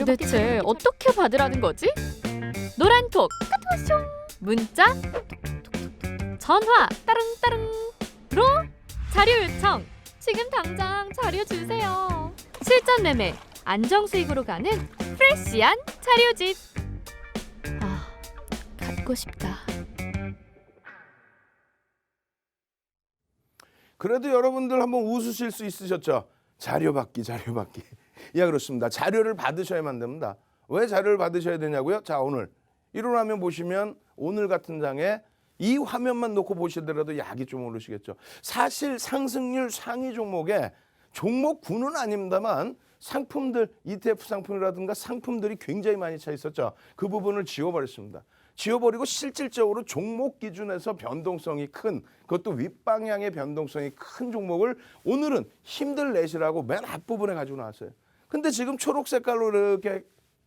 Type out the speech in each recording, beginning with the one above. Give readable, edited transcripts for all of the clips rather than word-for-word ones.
대체 어떻게 받으라는 거지? 노란톡 카톡쇼 문자 톡톡톡톡 전화 따릉따릉로 자료 요청 지금 당장 자료 주세요. 실전 매매 안정수익으로 가는 프레시한 자료집. 아, 갖고 싶다. 그래도 여러분들 한번 웃으실 수 있으셨죠? 자료 받기. 예, 그렇습니다. 자료를 받으셔야만 됩니다. 왜 자료를 받으셔야 되냐고요? 자, 오늘 일어나면 보시면 오늘 같은 장에 이 화면만 놓고 보시더라도 약이 좀 오르시겠죠. 사실 상승률 상위 종목에 종목군은 아닙니다만 상품들, ETF 상품이라든가 상품들이 굉장히 많이 차 있었죠. 그 부분을 지워버렸습니다. 지워버리고 실질적으로 종목 기준에서 변동성이 큰, 그것도 윗방향의 변동성이 큰 종목을 오늘은 힘들 내시라고 맨 앞부분에 가지고 나왔어요. 근데 지금 초록 색깔로 이렇게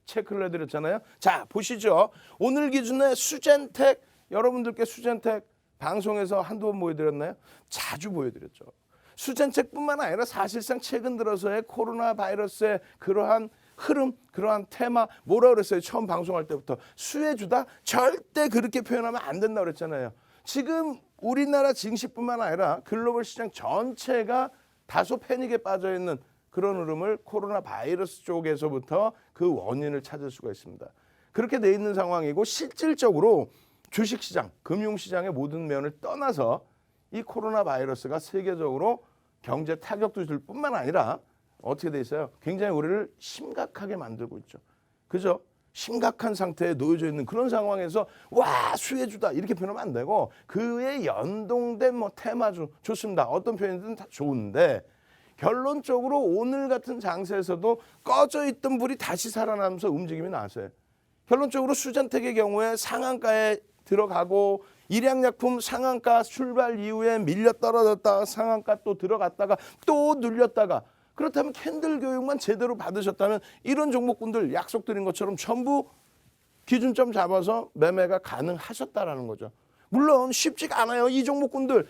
체크를 해드렸잖아요. 자, 보시죠. 오늘 기준에 수젠텍, 여러분들께 수젠텍 방송에서 한두 번 보여드렸나요? 자주 보여드렸죠. 수젠텍뿐만 아니라 사실상 최근 들어서의 코로나 바이러스의 그러한 흐름, 그러한 테마, 뭐라 그랬어요? 처음 방송할 때부터 수혜주다? 절대 그렇게 표현하면 안 된다고 그랬잖아요. 지금 우리나라 증시뿐만 아니라 글로벌 시장 전체가 다소 패닉에 빠져 있는 그런 흐름을 코로나 바이러스 쪽에서부터 그 원인을 찾을 수가 있습니다. 그렇게 돼 있는 상황이고 실질적으로 주식시장, 금융시장의 모든 면을 떠나서 이 코로나 바이러스가 세계적으로 경제 타격도 줄 뿐만 아니라 어떻게 돼 있어요? 굉장히 우리를 심각하게 만들고 있죠. 그죠? 심각한 상태에 놓여져 있는 그런 상황에서 와 수혜주다 이렇게 표현하면 안 되고 그에 연동된 뭐 테마주 좋습니다. 어떤 표현이든 다 좋은데 결론적으로 오늘 같은 장세에서도 꺼져 있던 불이 다시 살아나면서 움직임이 나왔어요. 결론적으로 수젠텍의 경우에 상한가에 들어가고 일양약품 상한가 출발 이후에 밀려 떨어졌다가 상한가 또 들어갔다가 또 눌렸다가 그렇다면 캔들 교육만 제대로 받으셨다면 이런 종목군들 약속드린 것처럼 전부 기준점 잡아서 매매가 가능하셨다라는 거죠. 물론 쉽지가 않아요. 이 종목군들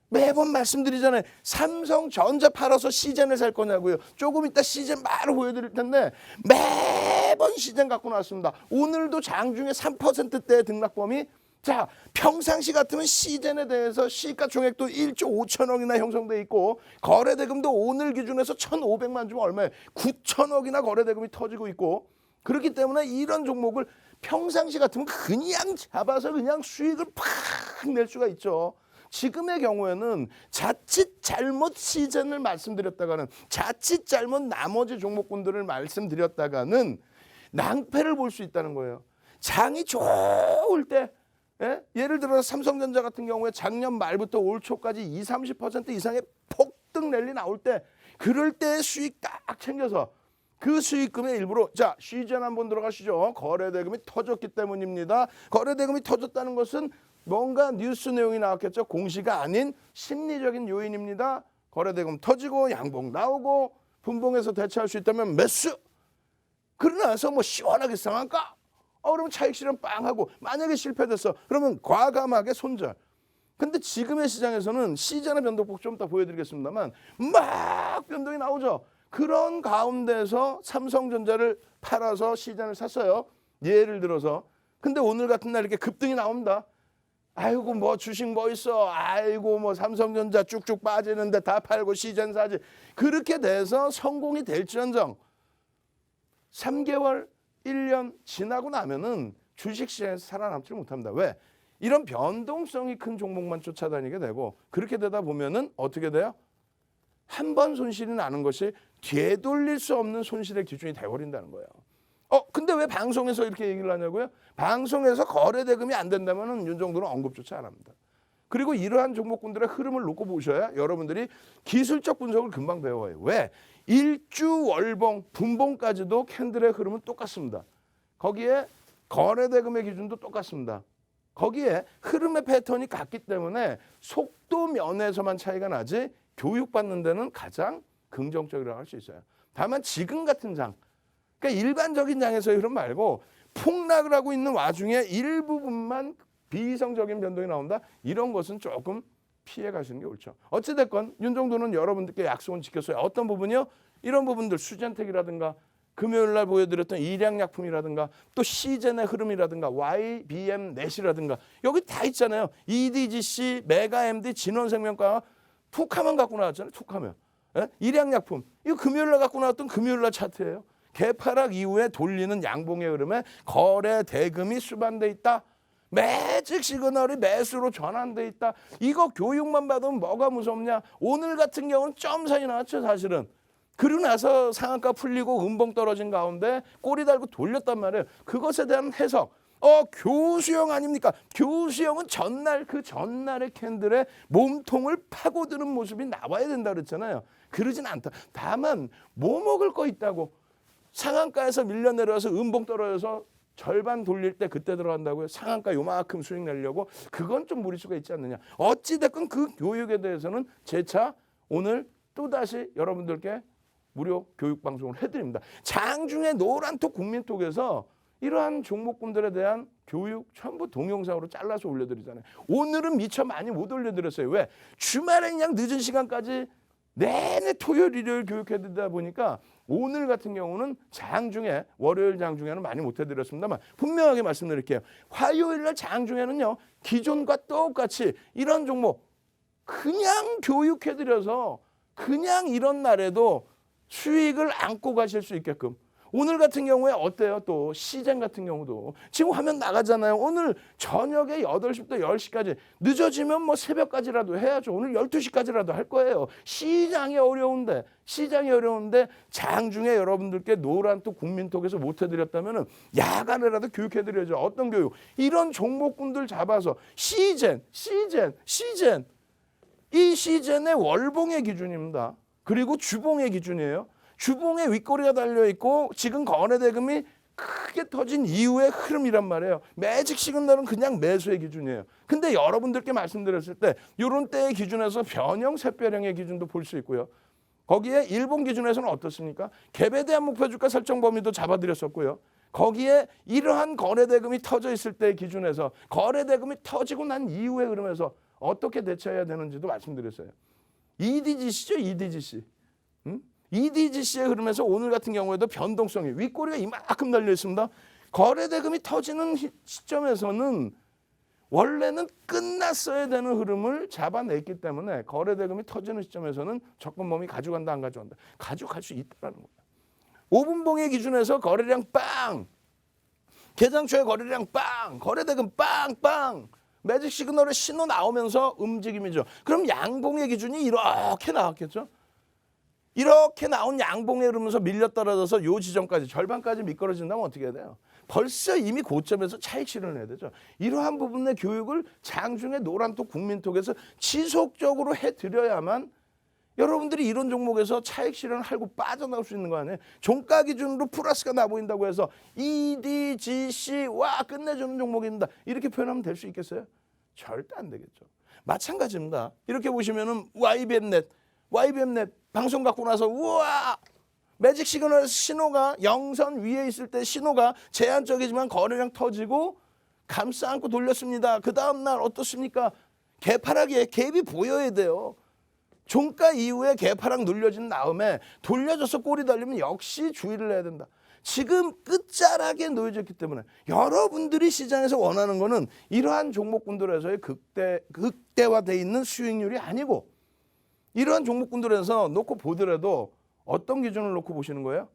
매번 말씀드리잖아요. 삼성전자 팔아서 시젠을 살 거냐고요. 조금 이따 시젠 바로 보여드릴 텐데 매번 시젠 갖고 나왔습니다. 오늘도 장중에 3%대의 등락범위. 자, 평상시 같으면 시젠에 대해서 시가총액도 1조 5천억이나 형성돼 있고 거래대금도 오늘 기준에서 1,500만 주면 얼마예요? 9천억이나 거래대금이 터지고 있고 그렇기 때문에 이런 종목을 평상시 같으면 그냥 잡아서 그냥 수익을 팍 낼 수가 있죠. 지금의 경우에는 자칫 잘못 시즌을 말씀드렸다가는 자칫 잘못 나머지 종목군들을 말씀드렸다가는 낭패를 볼 수 있다는 거예요. 장이 좋을 때 예를 들어서 삼성전자 같은 경우에 작년 말부터 올 초까지 20-30% 이상의 폭등 랠리 나올 때 그럴 때 수익 딱 챙겨서 그 수익금의 일부로 자 시즌 한번 들어가시죠. 거래대금이 터졌기 때문입니다. 거래대금이 터졌다는 것은 뭔가 뉴스 내용이 나왔겠죠. 공시가 아닌 심리적인 요인입니다. 거래대금 터지고 양봉 나오고 분봉에서 대처할 수 있다면 매수. 그러고 나서 뭐 시원하게 상한가. 그러면 차익 실현 빵 하고 만약에 실패됐어. 그러면 과감하게 손절. 근데 지금의 시장에서는 시즌의 변동폭 좀 이따 보여드리겠습니다만 막 변동이 나오죠. 그런 가운데서 삼성전자를 팔아서 시즌을 샀어요. 예를 들어서. 근데 오늘 같은 날 이렇게 급등이 나옵니다. 아이고 뭐 주식 뭐 있어. 아이고 뭐 삼성전자 쭉쭉 빠지는데 다 팔고 시즌 사지. 그렇게 돼서 성공이 될지언정 3개월 1년 지나고 나면은 주식시장에서 살아남지 못합니다. 왜? 이런 변동성이 큰 종목만 쫓아다니게 되고 그렇게 되다 보면은 어떻게 돼요? 한 번 손실이 나는 것이 되돌릴 수 없는 손실의 기준이 돼버린다는 거예요. 근데 왜 방송에서 이렇게 얘기를 하냐고요? 방송에서 거래대금이 안 된다면은 이 정도는 언급조차 안 합니다. 그리고 이러한 종목군들의 흐름을 놓고 보셔야 여러분들이 기술적 분석을 금방 배워요. 왜? 일주 월봉, 분봉까지도 캔들의 흐름은 똑같습니다. 거기에 거래대금의 기준도 똑같습니다. 거기에 흐름의 패턴이 같기 때문에 속도 면에서만 차이가 나지 교육받는 데는 가장 긍정적이라고 할 수 있어요. 다만 지금 같은 장, 그러니까 일반적인 장에서의 흐름 말고 폭락을 하고 있는 와중에 일부분만 비이성적인 변동이 나온다. 이런 것은 조금 피해 가시는 게 옳죠. 어찌됐건 이 정도는 여러분들께 약속은 지켰어요. 어떤 부분이요? 이런 부분들 수젠텍이라든가 금요일 날 보여드렸던 일양약품이라든가 또 시젠의 흐름이라든가 YBM 넷이라든가 여기 다 있잖아요. EDGC, 메가MD, 진원생명과 툭하면 갖고 나왔잖아요. 툭하면. 예? 일양약품. 이거 금요일 날 갖고 나왔던 금요일 날 차트예요. 개파락 이후에 돌리는 양봉의 흐름에 거래 대금이 수반돼 있다. 매직 시그널이 매수로 전환돼 있다. 이거 교육만 받으면 뭐가 무섭냐. 오늘 같은 경우는 점사이 나왔죠. 사실은. 그러고 나서 상한가 풀리고 음봉 떨어진 가운데 꼬리 달고 돌렸단 말이에요. 그것에 대한 해석. 교수형 아닙니까? 교수형은 전날 그 전날의 캔들에 몸통을 파고드는 모습이 나와야 된다 그랬잖아요. 그러진 않다. 다만 뭐 먹을 거 있다고 상한가에서 밀려 내려와서 음봉 떨어져서 절반 돌릴 때 그때 들어간다고요. 상한가 요만큼 수익 내려고 그건 좀 무리수가 있지 않느냐. 어찌됐건 그 교육에 대해서는 재차 오늘 또다시 여러분들께 무료 교육 방송을 해드립니다. 장중에 노란톡 국민톡에서 이러한 종목군들에 대한 교육 전부 동영상으로 잘라서 올려드리잖아요. 오늘은 미처 많이 못 올려드렸어요. 왜? 주말에 그냥 늦은 시간까지 내내 토요일, 일요일 교육해드리다 보니까 오늘 같은 경우는 장중에 월요일 장중에는 많이 못 해드렸습니다만 분명하게 말씀드릴게요. 화요일 날 장중에는요. 기존과 똑같이 이런 종목 그냥 교육해드려서 그냥 이런 날에도 수익을 안고 가실 수 있게끔 오늘 같은 경우에 어때요? 또 시젠 같은 경우도 지금 화면 나가잖아요. 오늘 저녁에 8시부터 10시까지 늦어지면 뭐 새벽까지라도 해야죠. 오늘 12시까지라도 할 거예요. 시장이 어려운데 장중에 여러분들께 노란톡 국민톡에서 못 해드렸다면 야간에라도 교육해드려야죠. 어떤 교육? 이런 종목군들 잡아서 시젠 이 시젠의 월봉의 기준입니다. 그리고 주봉의 기준이에요. 주봉에 윗꼬리가 달려있고 지금 거래대금이 크게 터진 이후의 흐름이란 말이에요. 매직 시그널은 그냥 매수의 기준이에요. 근데 여러분들께 말씀드렸을 때 이런 때의 기준에서 변형, 샛별형의 기준도 볼 수 있고요. 거기에 일본 기준에서는 어떻습니까? 갭에 대한 목표주가 설정 범위도 잡아드렸었고요. 거기에 이러한 거래대금이 터져 있을 때의 기준에서 거래대금이 터지고 난 이후의 흐름에서 어떻게 대처해야 되는지도 말씀드렸어요. EDGC죠, EDGC. EDGC의 흐름에서 오늘 같은 경우에도 변동성이 윗꼬리가 이만큼 달려 있습니다. 거래대금이 터지는 시점에서는 원래는 끝났어야 되는 흐름을 잡아냈기 때문에 거래대금이 터지는 시점에서는 접근범위 가져간다 안 가져간다. 가져갈 수 있다는 거예요. 5분봉의 기준에서 거래량 빵. 개장 초에 거래량 빵. 거래대금 빵. 매직 시그널의 신호 나오면서 움직임이죠. 그럼 양봉의 기준이 이렇게 나왔겠죠. 이렇게 나온 양봉에 흐르면서 밀려 떨어져서 요 지점까지 절반까지 미끄러진다면 어떻게 해야 돼요? 벌써 이미 고점에서 차익 실현을 해야 되죠. 이러한 부분의 교육을 장중에 노란톡 국민톡에서 지속적으로 해드려야만 여러분들이 이런 종목에서 차익 실현을 하고 빠져나올 수 있는 거 아니에요. 종가 기준으로 플러스가 나 보인다고 해서 EDGC 와 끝내주는 종목입니다. 이렇게 표현하면 될 수 있겠어요? 절대 안 되겠죠. 마찬가지입니다. 이렇게 보시면은 YBM넷 방송 갖고 나서 우와 매직 시그널 신호가 영선 위에 있을 때 신호가 제한적이지만 거래량 터지고 감싸 안고 돌렸습니다. 그 다음 날 어떻습니까? 개파락에 갭이 보여야 돼요. 종가 이후에 개파락 눌려진 다음에 돌려져서 꼬리 달리면 역시 주의를 해야 된다. 지금 끝자락에 놓여졌기 때문에 여러분들이 시장에서 원하는 거는 이러한 종목군들에서의 극대화되어 있는 수익률이 아니고 이러한 종목군들에서 놓고 보더라도 어떤 기준을 놓고 보시는 거예요?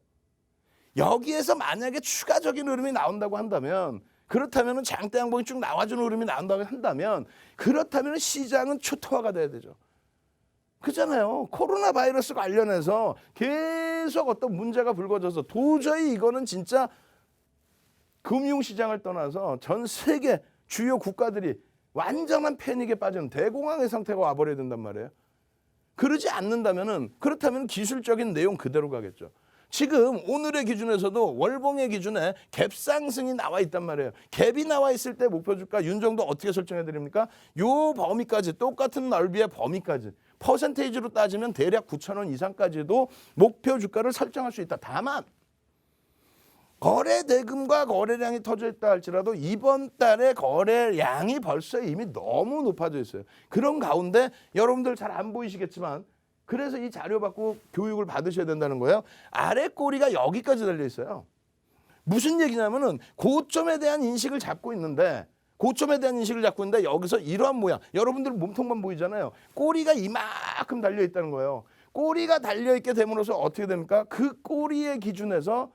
여기에서 만약에 추가적인 흐름이 나온다고 한다면 그렇다면 장대 양봉이 쭉 나와주는 흐름이 나온다고 한다면 그렇다면 시장은 초토화가 돼야 되죠. 그잖아요. 코로나 바이러스 관련해서 계속 어떤 문제가 불거져서 도저히 이거는 진짜 금융시장을 떠나서 전 세계 주요 국가들이 완전한 패닉에 빠지는 대공황의 상태가 와버려야 된단 말이에요. 그러지 않는다면은 그렇다면 기술적인 내용 그대로 가겠죠. 지금 오늘의 기준에서도 월봉의 기준에 갭 상승이 나와 있단 말이에요. 갭이 나와 있을 때 목표 주가 윤정도 어떻게 설정해 드립니까? 요 범위까지 똑같은 넓이의 범위까지 퍼센테이지로 따지면 대략 9,000원 이상까지도 목표 주가를 설정할 수 있다. 다만 거래 대금과 거래량이 터져 있다 할지라도 이번 달에 거래량이 벌써 이미 너무 높아져 있어요. 그런 가운데 여러분들 잘 안 보이시겠지만 그래서 이 자료 받고 교육을 받으셔야 된다는 거예요. 아래 꼬리가 여기까지 달려 있어요. 무슨 얘기냐면은 고점에 대한 인식을 잡고 있는데 여기서 이러한 모양. 여러분들 몸통만 보이잖아요. 꼬리가 이만큼 달려 있다는 거예요. 꼬리가 달려 있게 됨으로써 어떻게 됩니까? 그 꼬리의 기준에서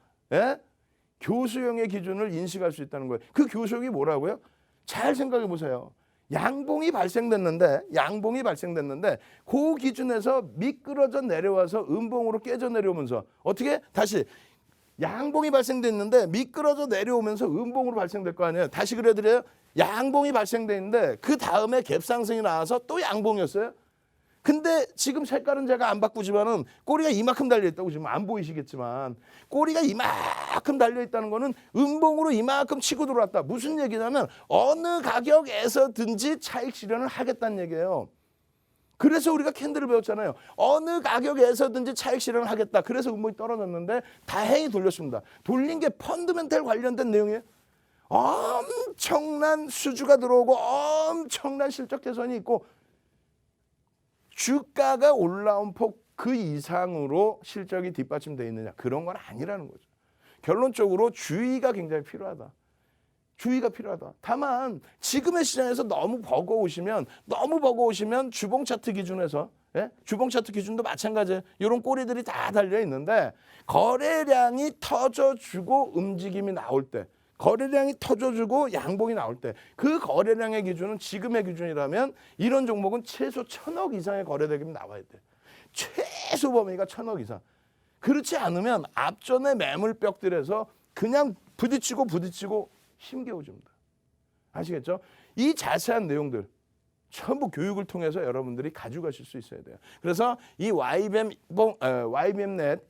교수형의 기준을 인식할 수 있다는 거예요. 그 교수형이 뭐라고요? 잘 생각해 보세요. 양봉이 발생됐는데 그 기준에서 미끄러져 내려와서 음봉으로 깨져 내려오면서 어떻게? 다시 양봉이 발생됐는데 미끄러져 내려오면서 음봉으로 발생될 거 아니에요. 다시 그려드려요. 양봉이 발생됐는데 그 다음에 갭상승이 나와서 또 양봉이었어요. 근데 지금 색깔은 제가 안 바꾸지만은 꼬리가 이만큼 달려있다고 지금 안 보이시겠지만 꼬리가 이만큼 달려있다는 거는 음봉으로 이만큼 치고 들어왔다. 무슨 얘기냐면 어느 가격에서든지 차익 실현을 하겠다는 얘기예요. 그래서 우리가 캔들을 배웠잖아요. 어느 가격에서든지 차익 실현을 하겠다. 그래서 음봉이 떨어졌는데 다행히 돌렸습니다. 돌린 게 펀드멘탈 관련된 내용이에요. 엄청난 수주가 들어오고 엄청난 실적 개선이 있고 주가가 올라온 폭 그 이상으로 실적이 뒷받침되어 있느냐. 그런 건 아니라는 거죠. 결론적으로 주의가 굉장히 필요하다. 다만 지금의 시장에서 너무 버거우시면 주봉 차트 기준에서 주봉 차트 기준도 마찬가지예요. 이런 꼬리들이 다 달려 있는데 거래량이 터져주고 움직임이 나올 때 거래량이 터져주고 양봉이 나올 때 그 거래량의 기준은 지금의 기준이라면 이런 종목은 최소 1,000억 이상의 거래대금이 나와야 돼. 최소 범위가 1,000억 이상. 그렇지 않으면 앞전의 매물벽들에서 그냥 부딪히고 힘겨워집니다. 아시겠죠? 이 자세한 내용들 전부 교육을 통해서 여러분들이 가져가실 수 있어야 돼요. 그래서 이 YBMnet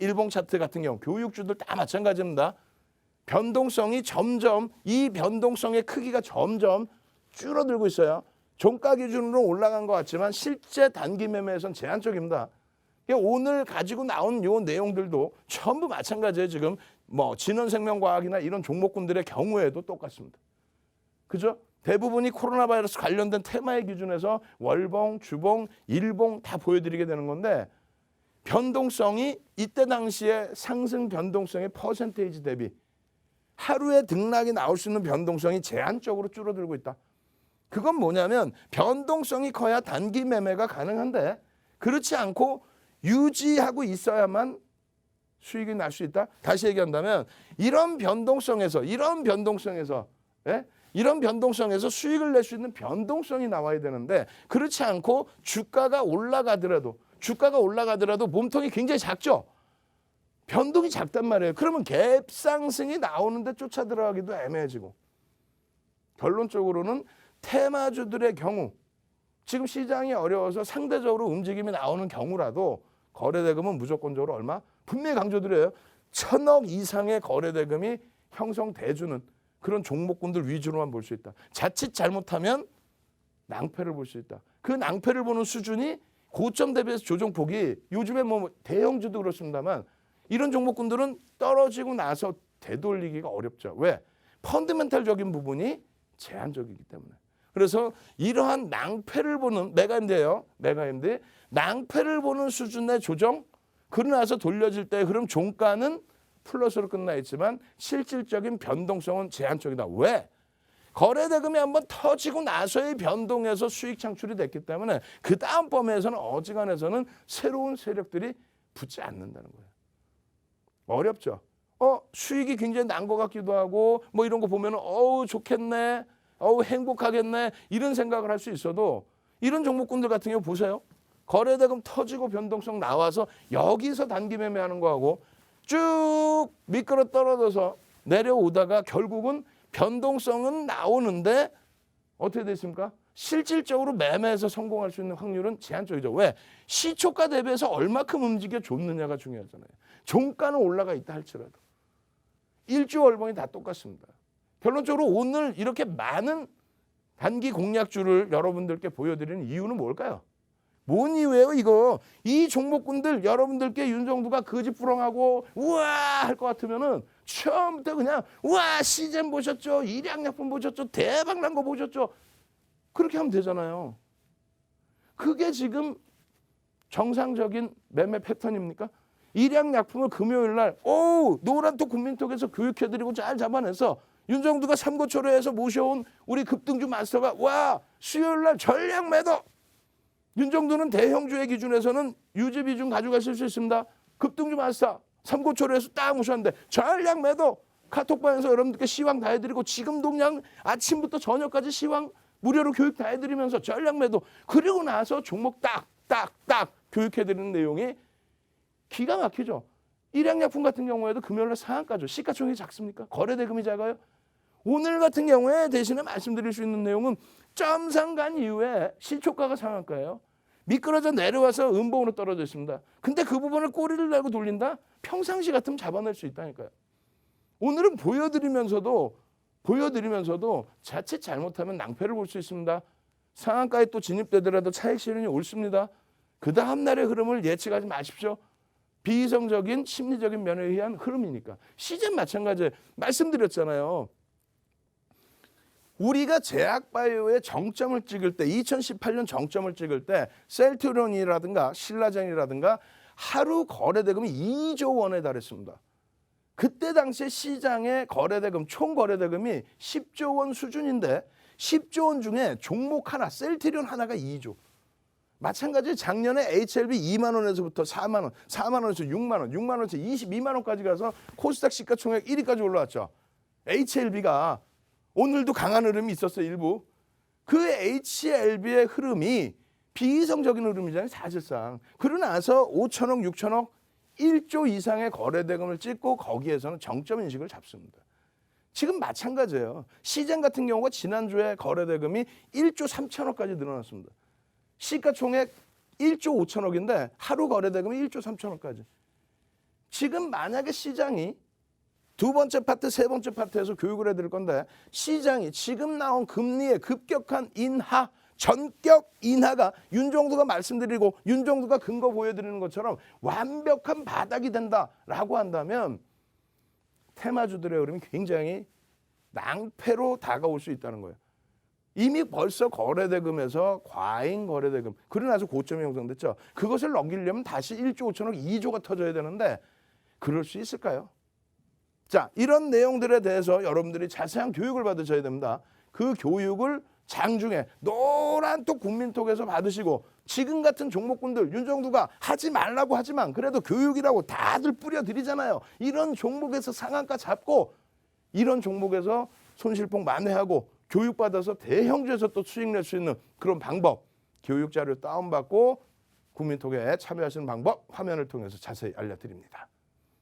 일봉 차트 같은 경우 교육주들 다 마찬가지입니다. 변동성이 점점 이 변동성의 크기가 점점 줄어들고 있어요. 종가 기준으로 올라간 것 같지만 실제 단기 매매에선 제한적입니다. 오늘 가지고 나온 요 내용들도 전부 마찬가지예요. 지금 뭐 진원생명과학이나 이런 종목군들의 경우에도 똑같습니다. 그죠? 대부분이 코로나 바이러스 관련된 테마의 기준에서 월봉, 주봉, 일봉 다 보여드리게 되는 건데 변동성이 이때 당시에 상승 변동성의 퍼센테이지 대비 하루에 등락이 나올 수 있는 변동성이 제한적으로 줄어들고 있다. 그건 뭐냐면 변동성이 커야 단기 매매가 가능한데 그렇지 않고 유지하고 있어야만 수익이 날 수 있다. 다시 얘기한다면 이런 변동성에서 수익을 낼 수 있는 변동성이 나와야 되는데 그렇지 않고 주가가 올라가더라도 몸통이 굉장히 작죠. 변동이 작단 말이에요. 그러면 갭상승이 나오는데 쫓아 들어가기도 애매해지고 결론적으로는 테마주들의 경우 지금 시장이 어려워서 상대적으로 움직임이 나오는 경우라도 거래대금은 무조건적으로 얼마? 분명히 강조드려요. 1,000억 이상의 거래대금이 형성돼주는 그런 종목군들 위주로만 볼 수 있다. 자칫 잘못하면 낭패를 볼 수 있다. 그 낭패를 보는 수준이 고점 대비해서 조정폭이 요즘에 뭐 대형주도 그렇습니다만 이런 종목군들은 떨어지고 나서 되돌리기가 어렵죠. 왜? 펀드멘탈적인 부분이 제한적이기 때문에. 그래서 이러한 낭패를 보는 메가임대예요. 메가임대. 낭패를 보는 수준의 조정 그러고 나서 돌려질 때 그럼 종가는 플러스로 끝나 있지만 실질적인 변동성은 제한적이다. 왜? 거래대금이 한번 터지고 나서의 변동에서 수익 창출이 됐기 때문에 그 다음 범위에서는 어지간해서는 새로운 세력들이 붙지 않는다는 거예요. 어렵죠. 수익이 굉장히 난 것 같기도 하고 뭐 이런 거 보면 좋겠네. 행복하겠네. 이런 생각을 할 수 있어도 이런 종목군들 같은 경우 보세요. 거래대금 터지고 변동성 나와서 여기서 단기 매매하는 거하고 쭉 미끄러 떨어져서 내려오다가 결국은 변동성은 나오는데 어떻게 됐습니까? 실질적으로 매매에서 성공할 수 있는 확률은 제한적이죠. 왜? 시초가 대비해서 얼마큼 움직여줬느냐가 중요하잖아요. 종가는 올라가 있다 할지라도. 일주 월봉이 다 똑같습니다. 결론적으로 오늘 이렇게 많은 단기 공략주를 여러분들께 보여드리는 이유는 뭘까요? 뭔 이유예요 이거? 이 종목군들 여러분들께 윤정두가 거짓부렁하고 우와 할 것 같으면은 처음부터 그냥 우와 시젠 보셨죠? 일양약품 보셨죠? 대박 난 거 보셨죠? 그렇게 하면 되잖아요. 그게 지금 정상적인 매매 패턴입니까? 일양약품을 금요일 날 노란톡 국민톡에서 교육해드리고 잘 잡아내서 윤정두가 삼고초려해서 모셔온 우리 급등주 마스터가 와 수요일 날 전량 매도. 윤정두는 대형주의 기준에서는 유지 비중 가져가실 수 있습니다. 급등주 마스터 삼고초려해서 딱 모셨는데 전량 매도. 카톡방에서 여러분들께 시황 다 해드리고 지금도 그냥 아침부터 저녁까지 시황 무료로 교육 다 해드리면서 전량 매도. 그리고 나서 종목 딱딱딱 교육해드리는 내용이 기가 막히죠. 일양약품 같은 경우에도 금요일날 상한가죠. 시가총액이 작습니까? 거래대금이 작아요. 오늘 같은 경우에 대신에 말씀드릴 수 있는 내용은 점상 간 이후에 시초가가 상한가예요. 미끄러져 내려와서 음봉으로 떨어져 있습니다. 근데 그 부분을 꼬리를 달고 돌린다? 평상시 같으면 잡아낼 수 있다니까요. 오늘은 보여드리면서도 자칫 잘못하면 낭패를 볼 수 있습니다. 상한가에 또 진입되더라도 차익 실현이 옳습니다. 그 다음 날의 흐름을 예측하지 마십시오. 비이성적인 심리적인 면에 의한 흐름이니까. 시즌 마찬가지예요. 말씀드렸잖아요. 우리가 제약바이오의 정점을 찍을 때 2018년 정점을 찍을 때 셀트론이라든가 신라젠이라든가 하루 거래대금이 2조 원에 달했습니다. 그때 당시에 시장의 거래대금 총 거래대금이 10조 원 수준인데 10조 원 중에 종목 하나 셀트리온 하나가 2조. 마찬가지 작년에 HLB 2만 원에서부터 4만 원, 4만 원에서 6만 원, 6만 원에서 22만 원까지 가서 코스닥 시가총액 1위까지 올라왔죠. HLB가 오늘도 강한 흐름이 있었어요. 일부. 그 HLB의 흐름이 비이성적인 흐름이잖아요. 사실상. 그러고 나서 5천억, 6천억, 1조 이상의 거래대금을 찍고 거기에서는 정점 인식을 잡습니다. 지금 마찬가지예요. 시젠 같은 경우가 지난주에 거래대금이 1조 3천억까지 늘어났습니다. 시가총액 1조 5천억인데 하루 거래대금이 1조 3천억까지. 지금 만약에 시장이 두 번째 파트, 세 번째 파트에서 교육을 해드릴 건데 시장이 지금 나온 금리의 급격한 인하, 전격 인하가 윤정두가 말씀드리고 윤정두가 근거 보여드리는 것처럼 완벽한 바닥이 된다라고 한다면 테마주들의 흐름이 굉장히 낭패로 다가올 수 있다는 거예요. 이미 벌써 거래대금에서 과잉 거래대금, 그러고 나서 고점이 형성됐죠. 그것을 넘기려면 다시 1조 5천억, 2조가 터져야 되는데 그럴 수 있을까요? 자, 이런 내용들에 대해서 여러분들이 자세한 교육을 받으셔야 됩니다. 그 교육을 장중에 노란톡 국민톡에서 받으시고 지금 같은 종목군들 윤정두가 하지 말라고 하지만 그래도 교육이라고 다들 뿌려드리잖아요. 이런 종목에서 상한가 잡고 이런 종목에서 손실폭 만회하고 교육받아서 대형주에서 또 수익 낼 수 있는 그런 방법, 교육자료 다운받고 국민톡에 참여하시는 방법 화면을 통해서 자세히 알려드립니다.